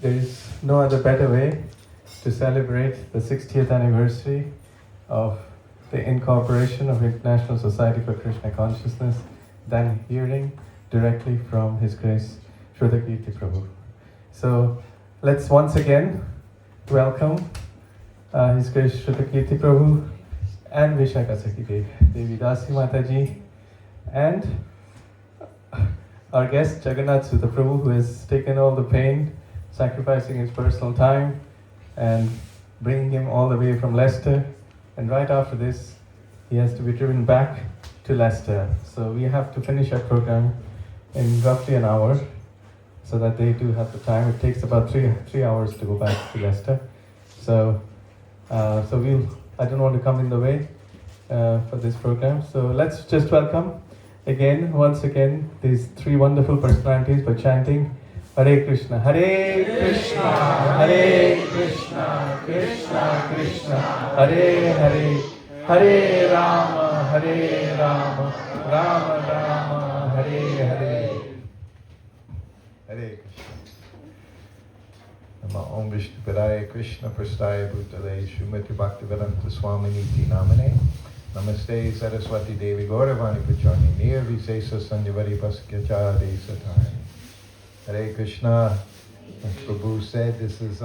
There is no other better way to celebrate the 60th anniversary of the incorporation of International Society for Krishna Consciousness than hearing directly from His Grace Srutakirti Prabhu. So let's once again welcome His Grace Srutakirti Prabhu and Vishaka Saki Devi Dasi Mataji, and our guest Jagannath Sutta Prabhu, who has taken all the pain, sacrificing his personal time and bringing him all the way from Leicester. And right after this, he has to be driven back to Leicester. So we have to finish our program in roughly an hour, so that they do have the time. It takes about three hours to go back to Leicester. So I don't want to come in the way for this program. So let's just welcome once again, these three wonderful personalities by chanting Hare Krishna, Hare Krishna, Hare Krishna, Krishna Krishna, Hare Hare, Hare Rama, Hare Rama, Rama Rama, Hare Hare. Hare Krishna. Nama Om Vishnu Padaya Krishna Prastaya Bhutale Srimati Bhaktivedanta Swami Niti Namane Namaste Saraswati Devi Gauravani Pachani Nir Visesa Sanyavari Paskachari Satani. Hare Krishna. As Prabhu said, this is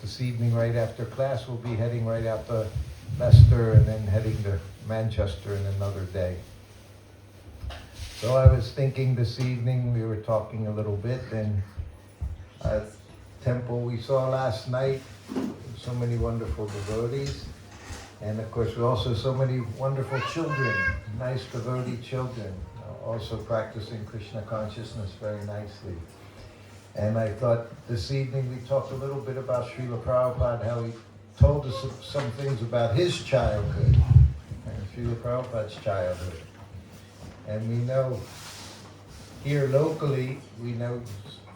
this evening right after class. We'll be heading right out to Leicester and then heading to Manchester in another day. So I was thinking this evening, we were talking a little bit, and temple we saw last night, so many wonderful devotees, and of course we also so many wonderful children, nice devotee children, also practicing Krishna consciousness very nicely. And I thought this evening we talked a little bit about Srila Prabhupada, how he told us some things about his childhood, and Srila Prabhupada's childhood. And we know here locally, we know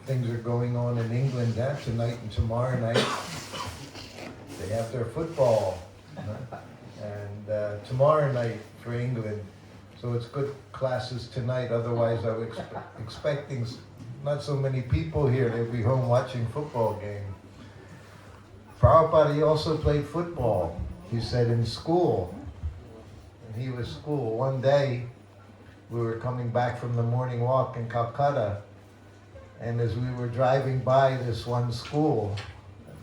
things are going on in England tonight and tomorrow night. They have their football, and tomorrow night for England. So it's good classes tonight, otherwise I was expecting not so many people here. They'd be home watching football game. Prabhupada, he also played football, he said, in school. And he was school. One day, we were coming back from the morning walk in Calcutta, and as we were driving by this one school,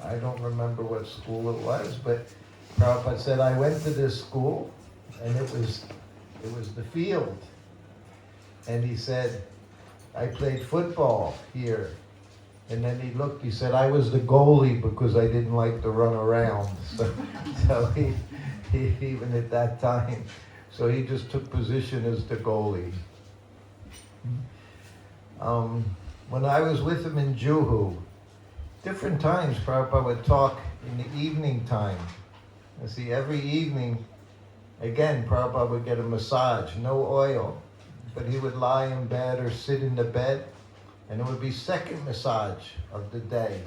I don't remember what school it was, but Prabhupada said, I went to this school, and it was the field. And he said, I played football here. And then he looked, he said, I was the goalie because I didn't like to run around. So he even at that time, so he just took position as the goalie. When I was with him in Juhu, different times Prabhupada would talk in the evening time. You see, every evening, again, Prabhupada would get a massage, no oil, but he would lie in bed or sit in the bed, and it would be second massage of the day.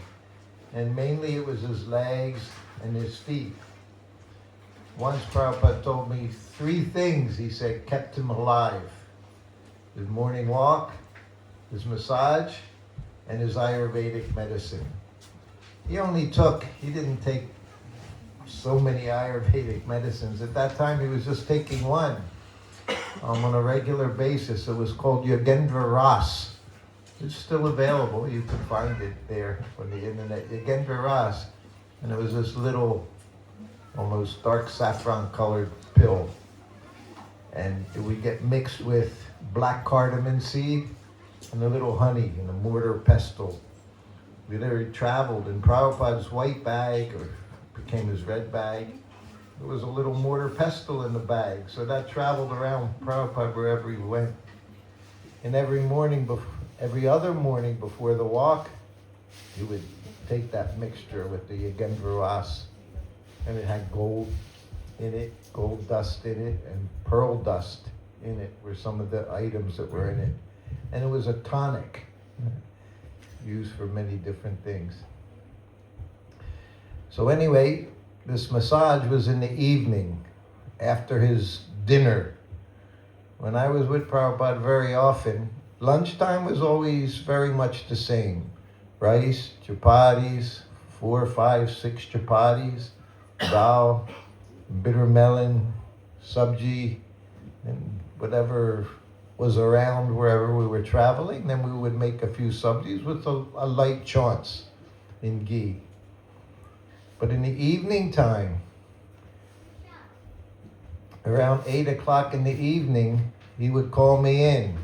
And mainly it was his legs and his feet. Once Prabhupada told me 3 things, he said, kept him alive. His morning walk, his massage, and his Ayurvedic medicine. He didn't take so many Ayurvedic medicines. At that time, he was just taking one on a regular basis. It was called Yogendra Ras. It's still available. You can find it there on the internet. Yogendra Ras. And it was this little, almost dark saffron colored pill. And it would get mixed with black cardamom seed and a little honey in a mortar pestle. We literally traveled in Prabhupada's white bag, or became his red bag. There was a little mortar pestle in the bag. So that traveled around Prabhupada wherever he went. And every other morning before the walk, he would take that mixture with the Yogendra Ras. And it had gold in it, gold dust in it, and pearl dust in it were some of the items that were in it. And it was a tonic used for many different things. So anyway, this massage was in the evening after his dinner. When I was with Prabhupada very often, lunchtime was always very much the same. rice, chapatis, 4, 5, 6 chapatis, dal, bitter melon, sabji, and whatever was around wherever we were traveling. Then we would make a few sabjis with a light chance in ghee. But in the evening time, around 8 o'clock in the evening, he would call me in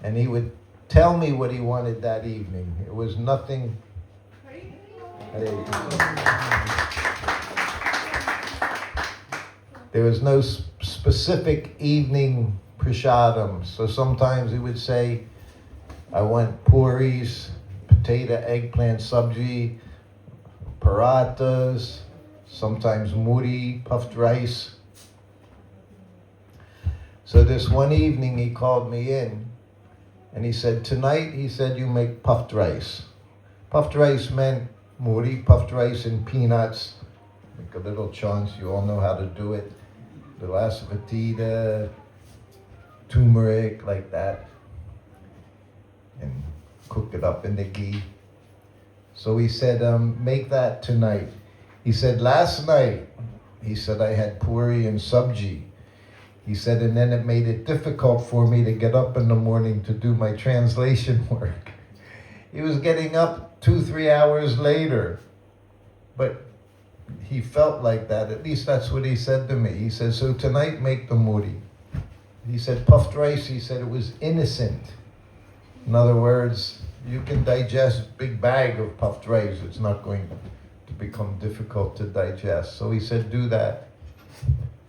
and he would tell me what he wanted that evening. It was nothing. There was no specific evening prasadam. So sometimes he would say, I want puris, potato, eggplant, sabji, parathas, sometimes muri, puffed rice. So this one evening he called me in and he said, tonight, he said, you make puffed rice. Puffed rice meant muri, puffed rice and peanuts. Make a little chunks, you all know how to do it. Little asafoetida, turmeric, like that. And cook it up in the ghee. So he said, make that tonight. He said, last night, he said, I had puri and sabji. He said, and then it made it difficult for me to get up in the morning to do my translation work. He was getting up 2-3 hours later. But he felt like that. At least that's what he said to me. He said, so tonight make the muri. He said, puffed rice, he said it was innocent. In other words, you can digest a big bag of puffed rice. It's not going to become difficult to digest. So he said, do that.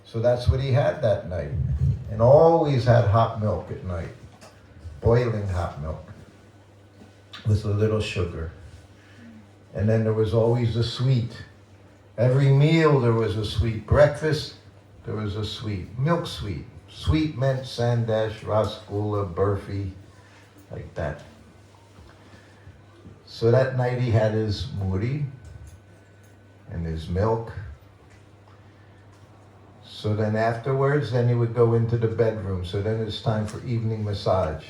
So that's what he had that night. And always had hot milk at night. Boiling hot milk. With a little sugar. And then there was always a sweet. Every meal there was a sweet. Breakfast, there was a sweet. Milk sweet. Sweet meant sandesh, rasgulla, burfi, like that. So that night he had his muri and his milk. So then afterwards, then he would go into the bedroom. So then it's time for evening massage.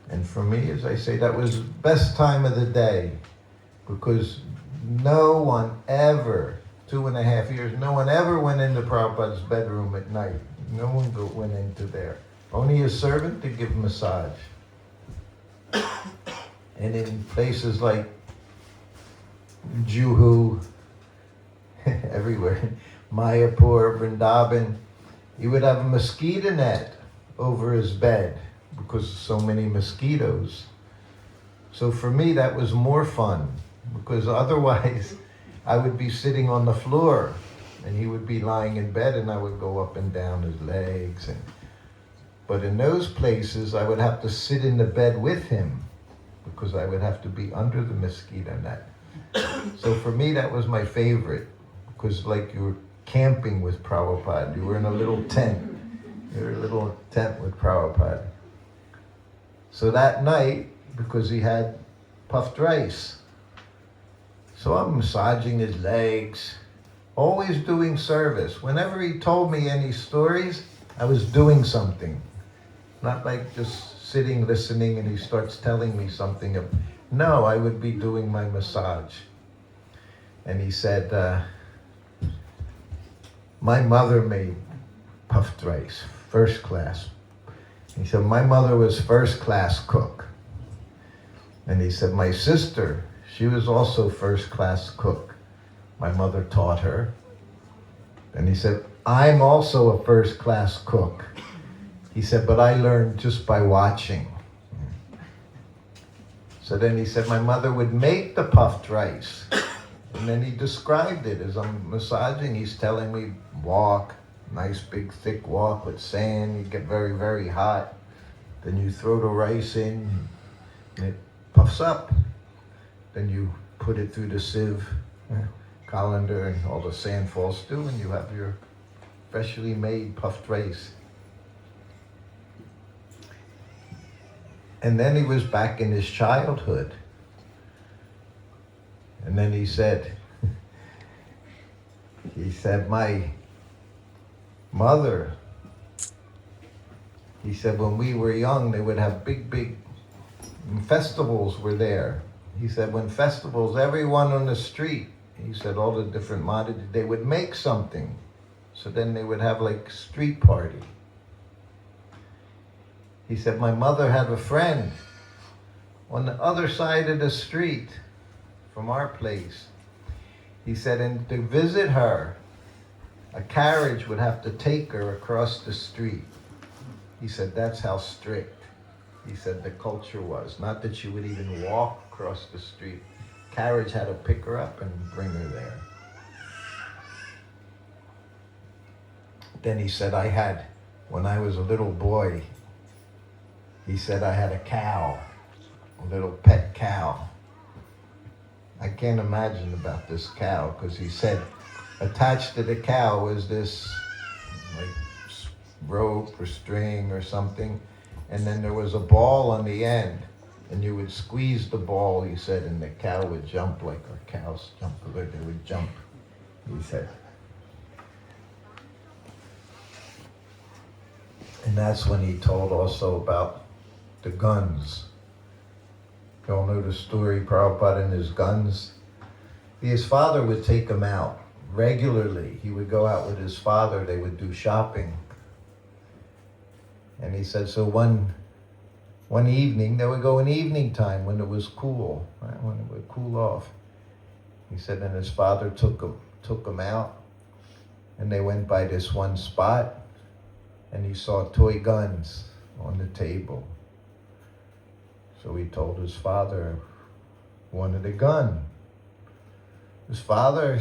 And for me, as I say, that was the best time of the day. Because no one ever, 2.5 years, no one ever went into Prabhupada's bedroom at night. No one went into there. Only a servant to give massage. And in places like Juhu, everywhere, Mayapur, Vrindavan, he would have a mosquito net over his bed because of so many mosquitoes. So for me, that was more fun because otherwise I would be sitting on the floor and he would be lying in bed and I would go up and down his legs. But in those places, I would have to sit in the bed with him because I would have to be under the mosquito net. So for me, that was my favorite because like you were camping with Prabhupada. You were in a little tent. You were in a little tent with Prabhupada. So that night, because he had puffed rice, so I'm massaging his legs, always doing service. Whenever he told me any stories, I was doing something. Not like just sitting, listening, and he starts telling me something. No, I would be doing my massage. And he said, my mother made puffed rice, first class. He said, my mother was first class cook. And he said, my sister, she was also first class cook. My mother taught her. And he said, I'm also a first class cook. He said, but I learned just by watching. So then he said, my mother would make the puffed rice. And then he described it as I'm massaging. He's telling me, walk, nice big thick walk with sand. You get very, very hot. Then you throw the rice in and it puffs up. Then you put it through the sieve colander and all the sand falls through and you have your freshly made puffed rice. And then he was back in his childhood. And then he said, my mother, he said, when we were young, they would have big festivals were there. he said, when festivals, everyone on the street, he said all the different commodities, they would make something. So then they would have like street party. He said, my mother had a friend on the other side of the street from our place. He said, and to visit her, a carriage would have to take her across the street. He said, that's how strict, he said, the culture was. Not that she would even walk across the street. Carriage had to pick her up and bring her there. Then he said, when I was a little boy, he said I had a cow, a little pet cow. I can't imagine about this cow, because he said attached to the cow was this like rope or string or something, and then there was a ball on the end, and you would squeeze the ball, he said, and the cow would jump like our cows jump, they would jump, he said. And that's when he told also about the guns. You all know the story, Prabhupada and his guns. His father would take him out regularly. He would go out with his father, they would do shopping. And he said, so one evening, they would go in evening time when it was cool, right? When it would cool off. He said, and his father took him out, and they went by this one spot, and he saw toy guns on the table. So he told his father, wanted a gun. His father,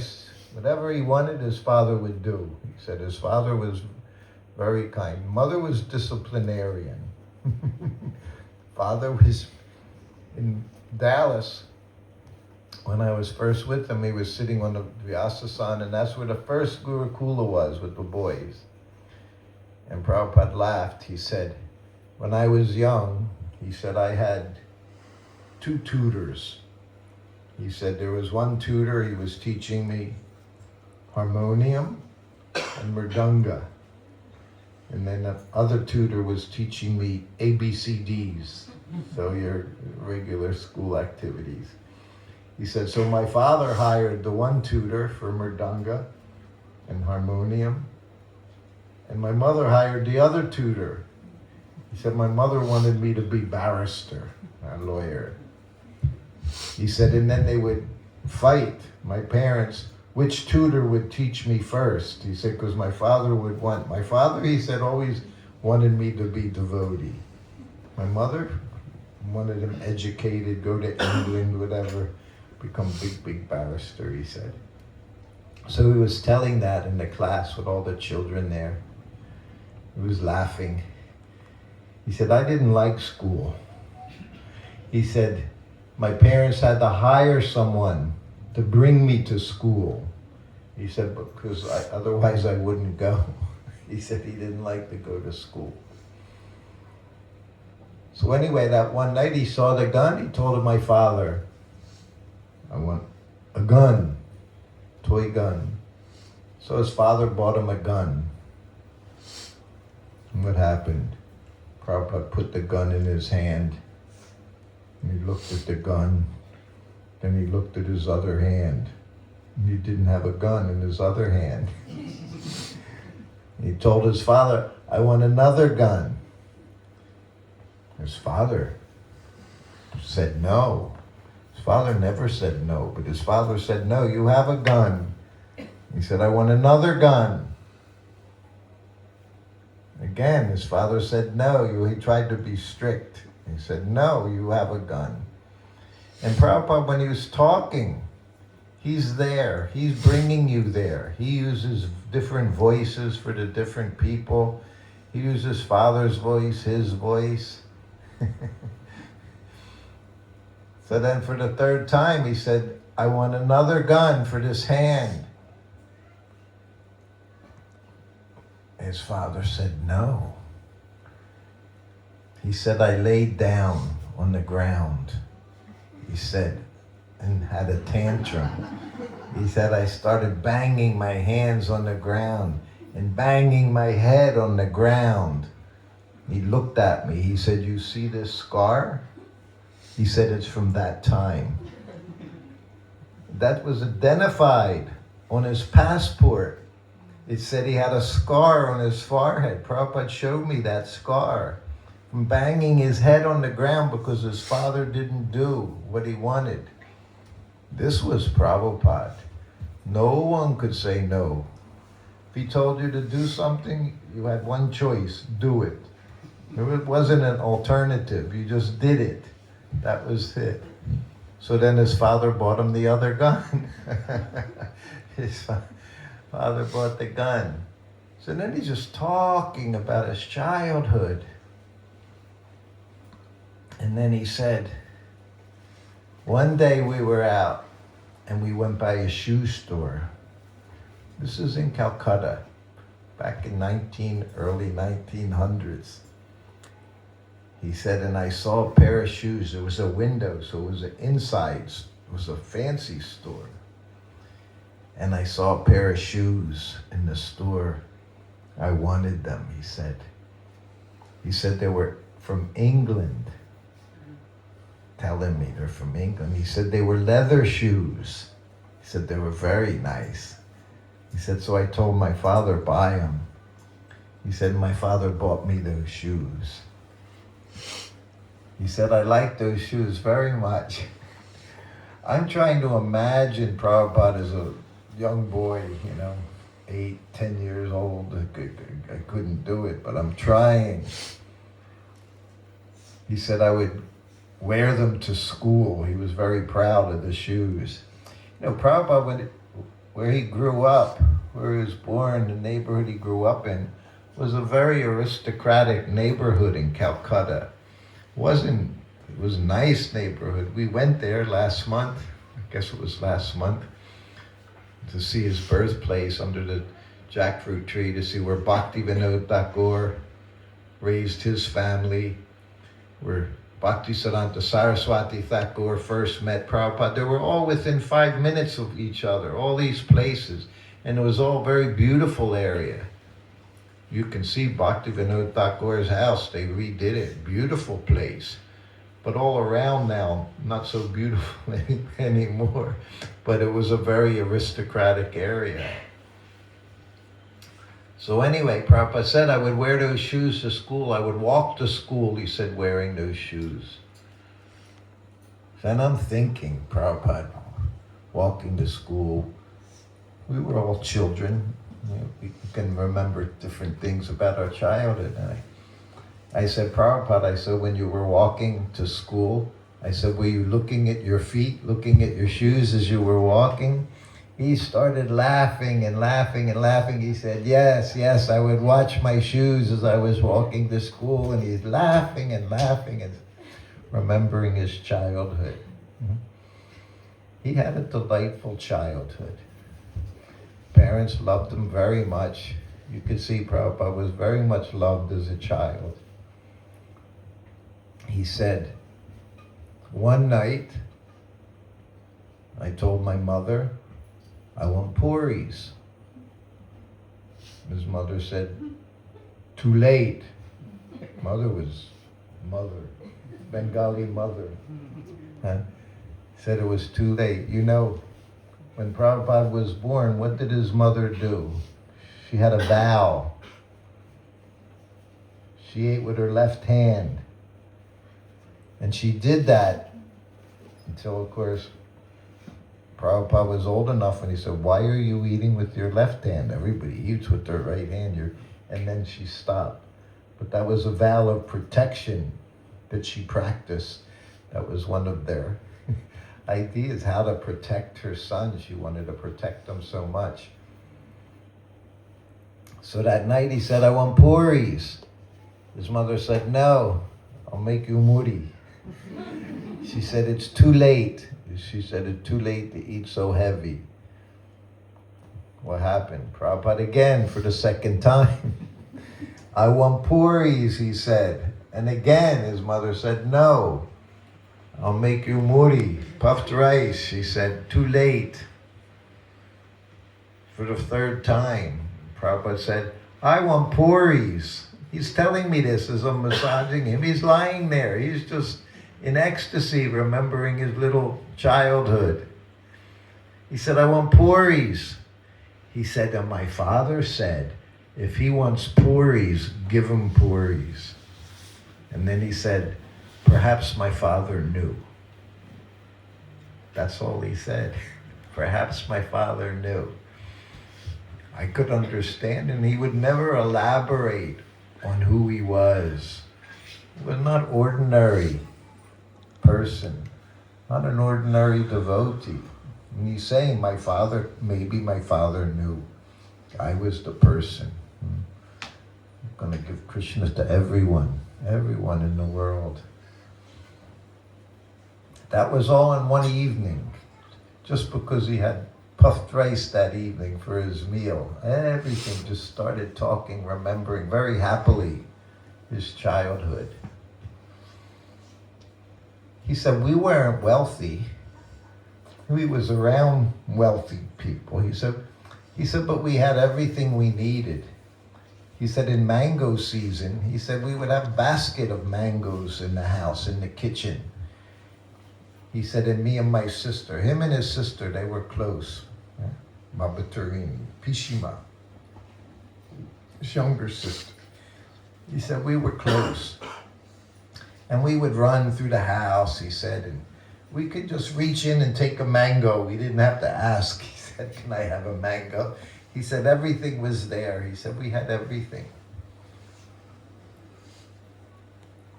whatever he wanted, his father would do. He said his father was very kind. Mother was disciplinarian. Father was in Dallas. When I was first with him, he was sitting on the Vyasasan, and that's where the first Gurukula was with the boys. And Prabhupada laughed. He said, when I was young, he said, I had 2 tutors. He said there was one tutor, he was teaching me harmonium and mridanga. And then the other tutor was teaching me ABCDs, so your regular school activities. He said, so my father hired the one tutor for mridanga and harmonium, and my mother hired the other tutor. He said, my mother wanted me to be barrister, a lawyer. He said, and then they would fight, my parents, which tutor would teach me first. He said, because my father, he said, always wanted me to be devotee. My mother wanted him educated, go to England, whatever, become big barrister, he said. So he was telling that in the class with all the children there. He was laughing. He said, I didn't like school. He said, my parents had to hire someone to bring me to school. He said, because otherwise I wouldn't go. He said he didn't like to go to school. So anyway, that one night he saw the gun. He told my father, I want a gun, toy gun. So his father bought him a gun. And what happened? Prabhupada put the gun in his hand, and he looked at the gun, then he looked at his other hand, and he didn't have a gun in his other hand. He told his father, I want another gun. His father said no. His father never said no, but his father said, no, you have a gun. He said, I want another gun. Again, his father said, no. He tried to be strict. He said, no, you have a gun. And Prabhupada, when he was talking, he's there. He's bringing you there. He uses different voices for the different people. He uses father's voice, his voice. So then for the 3rd time, he said, I want another gun for this hand. His father said, no. He said, I laid down on the ground. He said, and had a tantrum. He said, I started banging my hands on the ground and banging my head on the ground. He looked at me. He said, you see this scar? He said, it's from that time. that was identified on his passport. It said he had a scar on his forehead. Prabhupada showed me that scar from banging his head on the ground because his father didn't do what he wanted. This was Prabhupada. No one could say no. If he told you to do something, you had one choice, do it. It wasn't an alternative, you just did it. That was it. So then his father bought him the other gun. His father bought the gun. So then he's just talking about his childhood. And then he said, one day we were out and we went by a shoe store. This is in Calcutta, back in early 1900s. He said, and I saw a pair of shoes. There was a window, so it was an inside, it was a fancy store. And I saw a pair of shoes in the store. I wanted them, he said. He said they were from England. Telling me they're from England. He said they were leather shoes. He said they were very nice. He said, so I told my father, buy them. He said, my father bought me those shoes. He said, I like those shoes very much. I'm trying to imagine Prabhupada as a young boy, 8, 10 years old. I couldn't do it, but I'm trying. He said I would wear them to school. He was very proud of the shoes. Prabhupada, where he grew up, where he was born, the neighborhood he grew up in, was a very aristocratic neighborhood in Calcutta. It was a nice neighborhood. We went there last month, I guess it was last month, to see his birthplace under the jackfruit tree, to see where Bhaktivinoda Thakur raised his family, where Bhaktisiddhanta Saraswati Thakur first met Prabhupada. They were all within 5 minutes of each other, all these places. And it was all very beautiful area. You can see Bhaktivinoda Thakur's house. They redid it. Beautiful place. But all around now, not so beautiful anymore. But it was a very aristocratic area. So anyway, Prabhupada said I would wear those shoes to school. I would walk to school, he said, wearing those shoes. Then I'm thinking, Prabhupada, walking to school. We were all children. We can remember different things about our childhood. And I said, Prabhupada, I said, when you were walking to school, I said, were you looking at your feet, looking at your shoes as you were walking? He started laughing and laughing and laughing. He said, yes, I would watch my shoes as I was walking to school. And he's laughing and laughing and remembering his childhood. He had a delightful childhood. Parents loved him very much. You could see Prabhupada was very much loved as a child. He said, one night, I told my mother, I want puris. His mother said, too late. Mother, Bengali mother. Said it was too late. When Prabhupada was born, what did his mother do? She had a vow. She ate with her left hand. And she did that until, of course, Prabhupada was old enough and he said, why are you eating with your left hand? Everybody eats with their right hand. And then she stopped. But that was a vow of protection that she practiced. That was one of their ideas, how to protect her son. She wanted to protect them so much. So that night he said, I want puris. His mother said, no, I'll make you muri. She said, it's too late. She said, it's too late to eat so heavy. What happened? Prabhupada again for the second time. I want puris, he said. And again, his mother said, no, I'll make you muri, puffed rice. She said, too late. For the third time, Prabhupada said, I want puris. He's telling me this as I'm massaging him. He's lying there. He's just in ecstasy, remembering his little childhood. He said, I want puris. He said, and my father said, if he wants puris, give him puris. And then he said, perhaps my father knew. That's all he said. Perhaps my father knew. I could understand, and he would never elaborate on who he was. He was not ordinary person, not an ordinary devotee. And he's saying, maybe my father knew I was the person. I'm going to give Krishna to everyone in the world. That was all in one evening, just because he had puffed rice that evening for his meal. Everything just started talking, remembering very happily his childhood. He said, we weren't wealthy. He was around wealthy people. He said, but we had everything we needed. He said, in mango season, he said, we would have a basket of mangoes in the house, in the kitchen. He said, and me and my sister, him and his sister, they were close. Mabatarini, Pishima, his younger sister. He said, we were close. And we would run through the house, he said, and we could just reach in and take a mango. We didn't have to ask. He said, can I have a mango? He said, everything was there. He said, we had everything.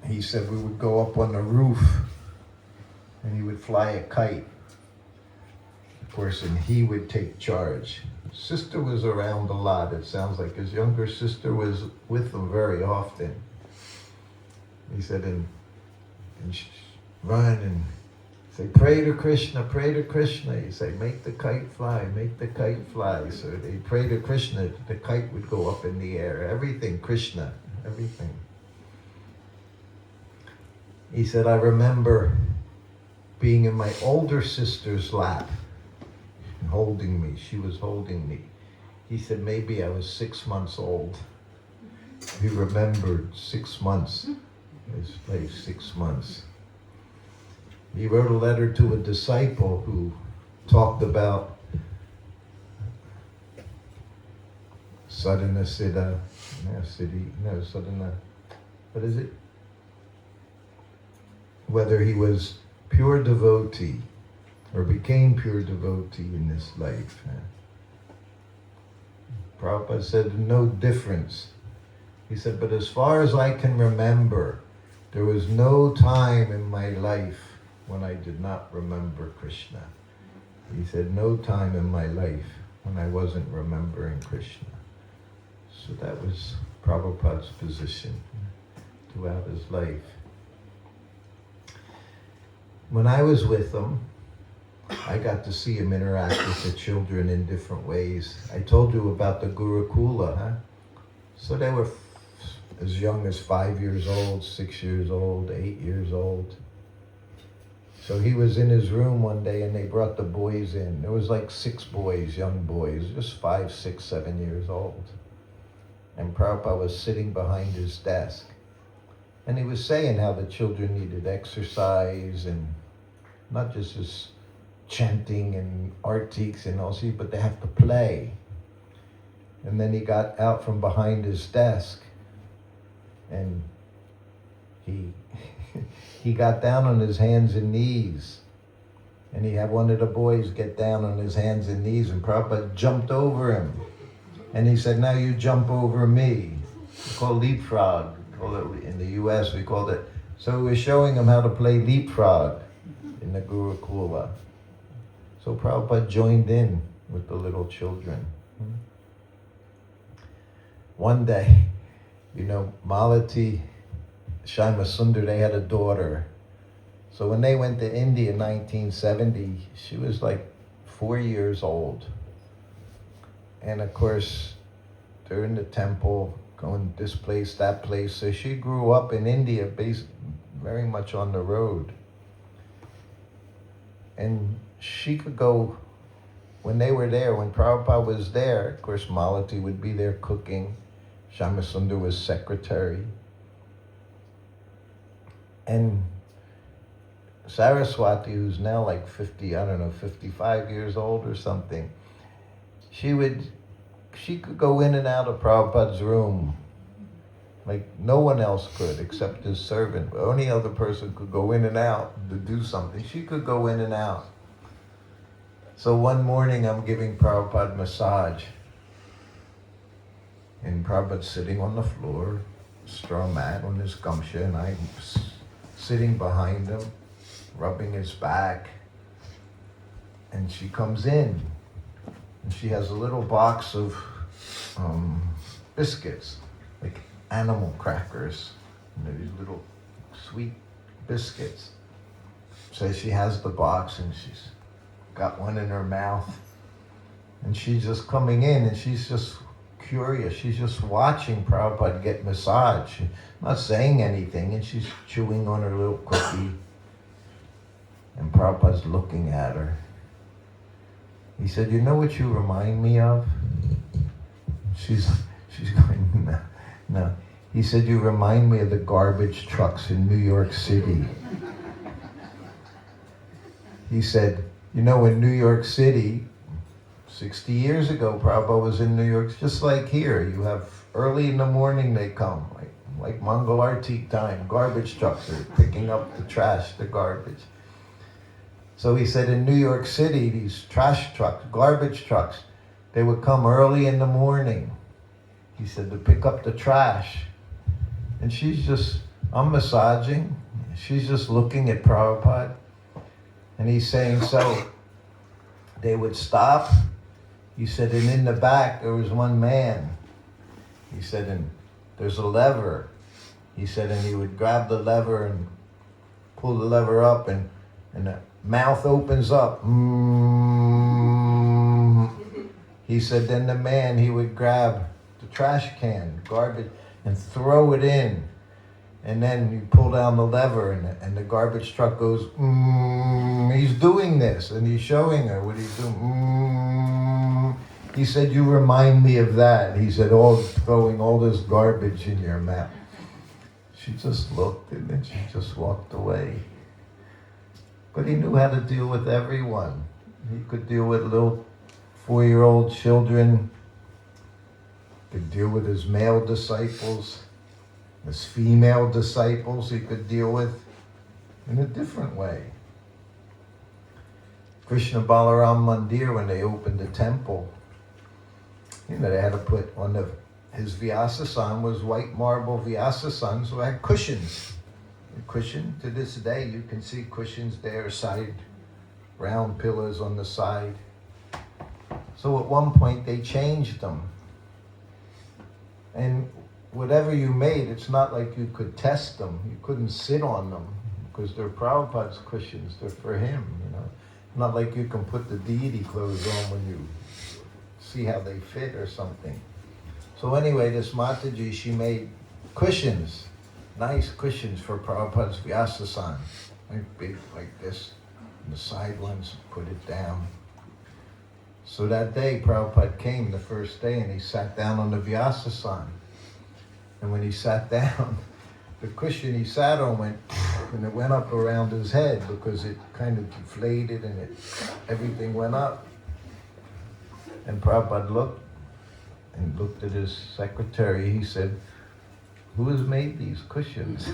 He said, we would go up on the roof and he would fly a kite. Of course, and he would take charge. Sister was around a lot. It sounds like his younger sister was with him very often. He said, and run and say, pray to Krishna, pray to Krishna. He said, make the kite fly, make the kite fly. So they pray to Krishna, the kite would go up in the air. Everything, Krishna, everything. He said, I remember being in my older sister's lap and holding me. She was holding me. He said, maybe I was 6 months old. He remembered 6 months. His life, 6 months. He wrote a letter to a disciple who talked about sadhana siddha, sadhana, what is it? Whether he was pure devotee or became pure devotee in this life. Prabhupada said, no difference. He said, but as far as I can remember, there was no time in my life when I did not remember Krishna. He said, no time in my life when I wasn't remembering Krishna. So that was Prabhupada's position throughout his life. When I was with him, I got to see him interact with the children in different ways. I told you about the Gurukula, huh? So they were as young as 5 years old, 6 years old, 8 years old. So he was in his room one day and they brought the boys in. There was like 6 boys, young boys, just 5, 6, 7 years old. And Prabhupada was sitting behind his desk. And he was saying how the children needed exercise and not just this chanting and artiques and all, but they have to play. And then he got out from behind his desk and he got down on his hands and knees. And he had one of the boys get down on his hands and knees, and Prabhupada jumped over him. And he said, now you jump over me. It's called leapfrog. In the US we called it. So he was showing him how to play leapfrog in the Gurukula. So Prabhupada joined in with the little children. One day, Malati, Shyama Sundar, they had a daughter. So when they went to India in 1970, she was like 4 years old. And of course, they're in the temple, going this place, that place. So she grew up in India, very much on the road. And she could go, when they were there, when Prabhupada was there, of course Malati would be there cooking. Shyamasundar was secretary. And Saraswati, who's now like 50, I don't know, 55 years old or something, she could go in and out of Prabhupada's room like no one else could except his servant. The only other person could go in and out to do something. She could go in and out. So one morning I'm giving Prabhupada massage. And Prabhupada's sitting on the floor, straw mat on his gamsha, and I'm sitting behind him, rubbing his back. And she comes in, and she has a little box of biscuits, like animal crackers, these little sweet biscuits. So she has the box, and she's got one in her mouth. And she's just coming in, and she's just curious. She's just watching Prabhupada get massaged. She's not saying anything, and she's chewing on her little cookie. And Prabhupada's looking at her. He said, "You know what you remind me of?" She's going, "No, no." He said, "You remind me of the garbage trucks in New York City." He said, "You know, in New York City, 60 years ago, Prabhupada was in New York, just like here. You have early in the morning they come, like Mangal Arti time. Garbage trucks are picking up the trash, the garbage." So he said in New York City, these trash trucks, garbage trucks, they would come early in the morning. He said to pick up the trash. And I'm massaging. She's just looking at Prabhupada. And he's saying, so they would stop. He said, and in the back, there was one man. He said, and there's a lever. He said, and he would grab the lever and pull the lever up, and the mouth opens up. He said, then the man, he would grab the trash can, garbage, and throw it in. And then you pull down the lever, and the garbage truck goes, He's doing this, and he's showing her what he's doing. He said, you remind me of that. He said, throwing all this garbage in your mouth. She just looked, and then she just walked away. But he knew how to deal with everyone. He could deal with little 4-year-old children, could deal with his male disciples, his female disciples he could deal with in a different way. Krishna Balaram Mandir, when they opened the temple, they had to put one of his Vyasasan was white marble Vyasasan, so it had cushions. A cushion, to this day, you can see cushions there, side, round pillars on the side. So at one point they changed them. And whatever you made, it's not like you could test them. You couldn't sit on them because they're Prabhupada's cushions. They're for him, Not like you can put the deity clothes on when you see how they fit or something. So anyway, this Mataji, she made cushions, nice cushions for Prabhupada's Vyasasan. Like big like this. And the side ones, put it down. So that day, Prabhupada came the first day, and he sat down on the Vyasasan. And when he sat down, the cushion he sat on went, and it went up around his head because it kind of deflated and everything went up. And Prabhupada looked at his secretary. He said, who has made these cushions?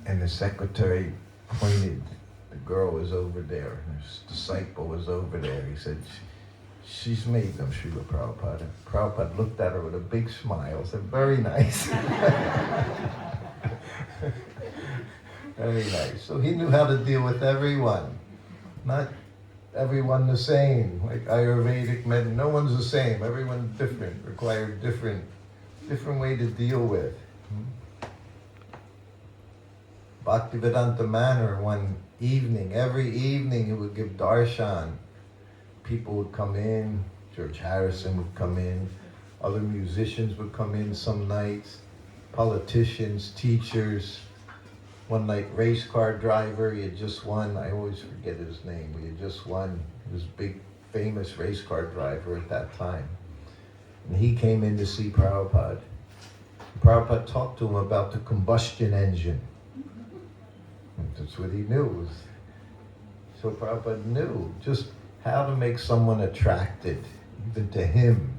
And the secretary pointed. The girl was over there. His disciple was over there. He said, she's made them, Srila Prabhupada. Prabhupada looked at her with a big smile, said, very nice. Very nice. So he knew how to deal with everyone. Not everyone the same, like Ayurvedic medicine. No one's the same. Everyone's different, required different way to deal with. Bhaktivedanta Manor, one evening, every evening he would give darshan. People would come in, George Harrison would come in, other musicians would come in some nights, politicians, teachers. One night, race car driver, he had just won, I always forget his name, he had just won, he was a big, famous race car driver at that time. And he came in to see Prabhupada. Prabhupada talked to him about the combustion engine. That's what he knew. So Prabhupada knew just how to make someone attracted, even to him.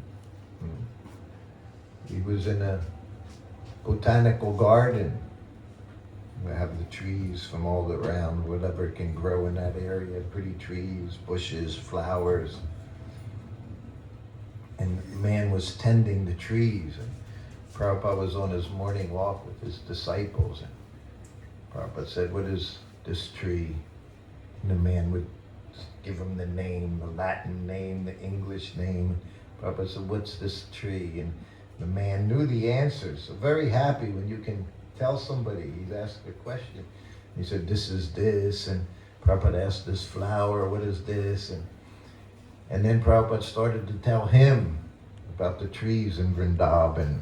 He was in a botanical garden. We have the trees from all around, whatever can grow in that area, pretty trees, bushes, flowers. And the man was tending the trees. And Prabhupada was on his morning walk with his disciples. And Prabhupada said, "What is this tree?" And the man would give him the name, the Latin name, the English name. Prabhupada said, "What's this tree?" And the man knew the answers. So very happy when you can tell somebody. He's asked a question. He said, "This is this." And Prabhupada asked, "This flower, what is this?" And then Prabhupada started to tell him about the trees in Vrindavan,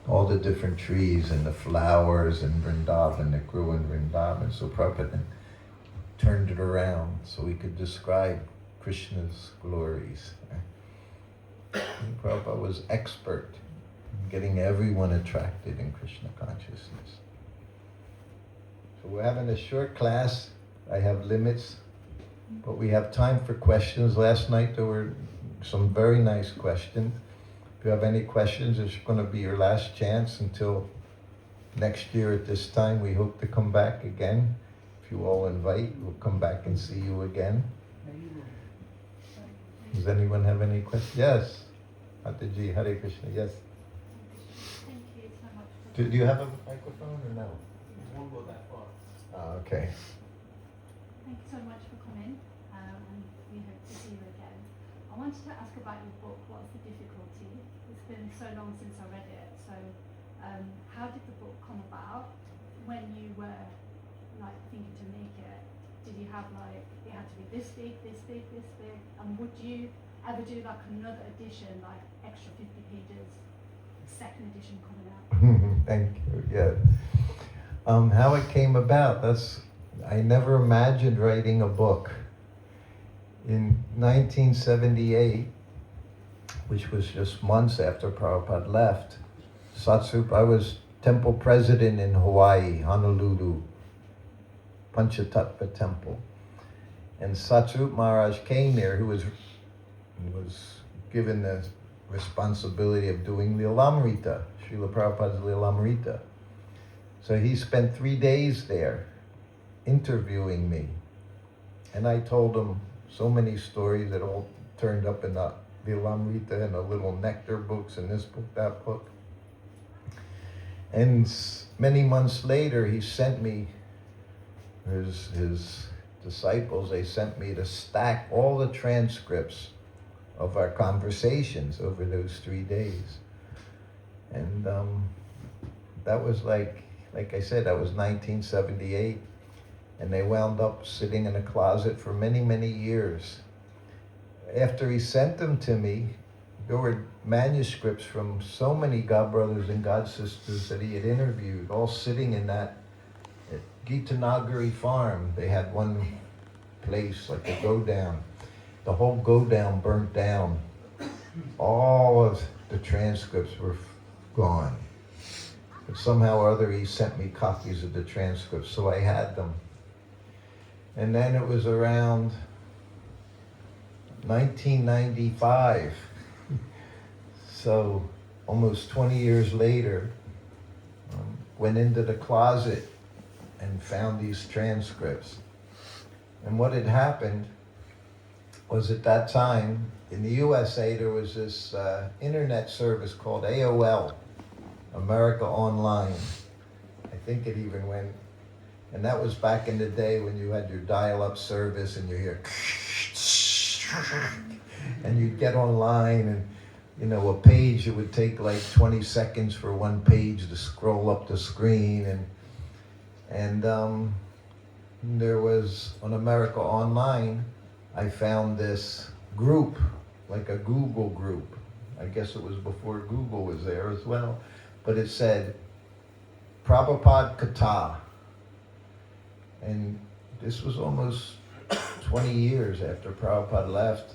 all the different trees and the flowers in Vrindavan that grew in Vrindavan. So Prabhupada turned it around so he could describe Krishna's glories. And Prabhupada was expert in getting everyone attracted in Krishna consciousness. So we're having a short class. I have limits, but we have time for questions. Last night there were some very nice questions. If you have any questions, it's going to be your last chance until next year at this time. We hope to come back again. If you all invite, we'll come back and see you again. Does anyone have any questions? Yes. Mataji, Hare Krishna. Yes. Thank you so much. Do you have a microphone or no? It won't go that far. Okay. Thank you so much for coming, and we hope to see you again. I wanted to ask about your book. What's the difficulty? It's been so long since I read it. So, how did the book come about? When you were like thinking to make it, did you have like it had to be this big, this big, this big? And would you ever do like another edition, like extra 50 pages, second edition coming out? Thank you. Yeah. How it came about, I never imagined writing a book. In 1978, which was just months after Prabhupada left, I was temple president in Hawaii, Honolulu, Panchatattva temple. And Satsarup Maharaj came there, who was given the responsibility of doing Lilamrita, Srila Prabhupada's Lilamrita. So he spent 3 days there interviewing me. And I told him so many stories that all turned up in the Lilamrita and the little nectar books and this book, that book. And many months later, he sent me, his disciples, they sent me to stack all the transcripts of our conversations over those 3 days. And that was like I said, that was 1978. And they wound up sitting in a closet for many, many years. After he sent them to me, there were manuscripts from so many God brothers and God sisters that he had interviewed, all sitting in that at Gitanagari farm. They had one place, like a go-down. The whole go-down burnt down. All of the transcripts were gone. But somehow or other he sent me copies of the transcripts, so I had them. And then it was around 1995, so almost 20 years later, went into the closet and found these transcripts. And what had happened was, at that time, in the USA, there was this internet service called AOL, America Online. I think it even went, and that was back in the day when you had your dial-up service and you hear, and you'd get online, and you know, a page, it would take like 20 seconds for one page to scroll up the screen, and there was, on America Online, I found this group, like a Google group. I guess it was before Google was there as well, but it said Prabhupada Katha. And this was almost 20 years after Prabhupada left.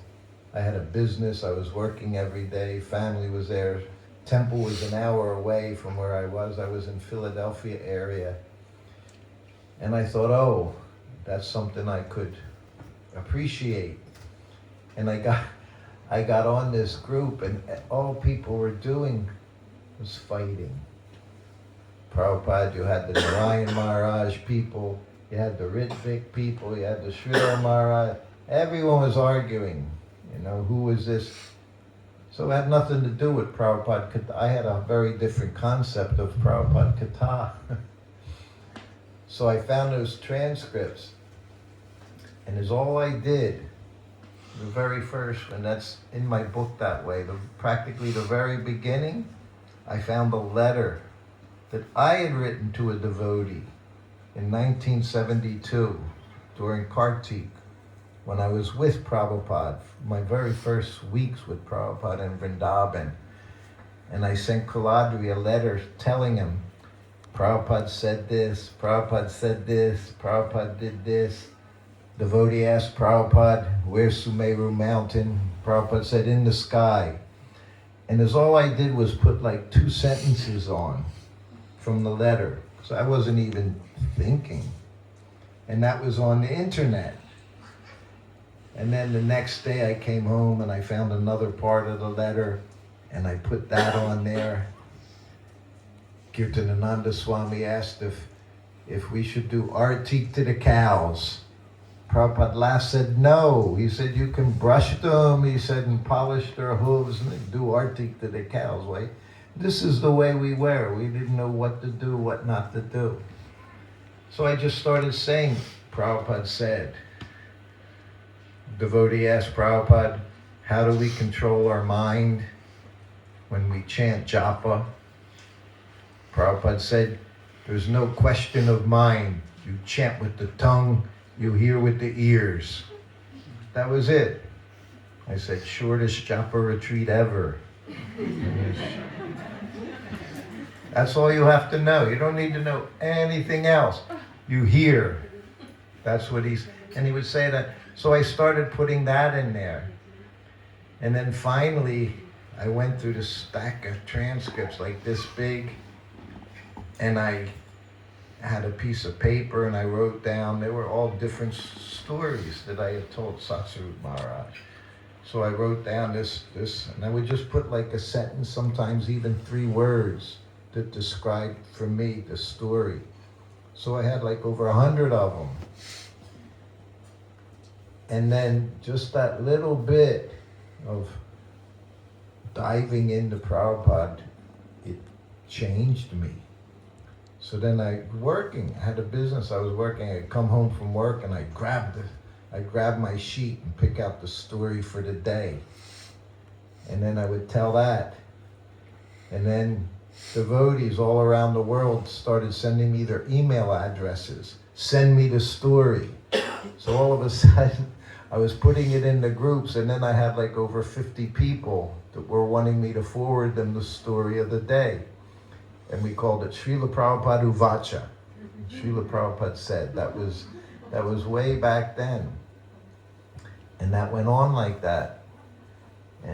I had a business, I was working every day, family was there. Temple was an hour away from where I was. I was in Philadelphia area. And I thought, oh, that's something I could appreciate. And I got on this group, and all people were doing was fighting. Prabhupada, you had the Narayan Maharaj people, you had the Ritvik people, you had the Sridhar Maharaj. Everyone was arguing, who was this? So it had nothing to do with Prabhupada Katha. I had a very different concept of Prabhupada Katha. So I found those transcripts, and it's all I did. The very first one, that's in my book that way, practically the very beginning, I found a letter that I had written to a devotee in 1972 during Kartik, when I was with Prabhupada, my very first weeks with Prabhupada in Vrindavan. And I sent Kuladri a letter telling him, Prabhupada said this, Prabhupada said this, Prabhupada did this. Devotee asked Prabhupada, where's Sumeru Mountain? Prabhupada said, in the sky. And as all I did was put like 2 sentences on from the letter, because I wasn't even thinking. And that was on the internet. And then the next day I came home and I found another part of the letter, and I put that on there. Kirtanananda Swami asked if we should do arti to the cows. Prabhupada last said no. He said you can brush them, he said, and polish their hooves and do arti to the cows. Right? This is the way we were. We didn't know what to do, what not to do. So I just started saying, Prabhupada said. Devotee asked Prabhupada, how do we control our mind when we chant japa? Prabhupada said, there's no question of mind. You chant with the tongue, you hear with the ears. That was it. I said, shortest japa retreat ever. That's all you have to know. You don't need to know anything else. You hear. That's what and he would say that. So I started putting that in there. And then finally, I went through the stack of transcripts like this big, and I had a piece of paper and I wrote down, they were all different stories that I had told Satsarut Maharaj. So I wrote down this, and I would just put like a sentence, sometimes even 3 words that described for me the story. So I had like over 100 of them. And then just that little bit of diving into Prabhupada, it changed me. So then I had a business, I was working, I'd come home from work and I'd grab my sheet and pick out the story for the day. And then I would tell that. And then devotees all around the world started sending me their email addresses. Send me the story. So all of a sudden, I was putting it in the groups, and then I had like over 50 people that were wanting me to forward them the story of the day. And we called it Srila Prabhupada Uvacha. Srila Prabhupada said. That was way back then. And that went on like that.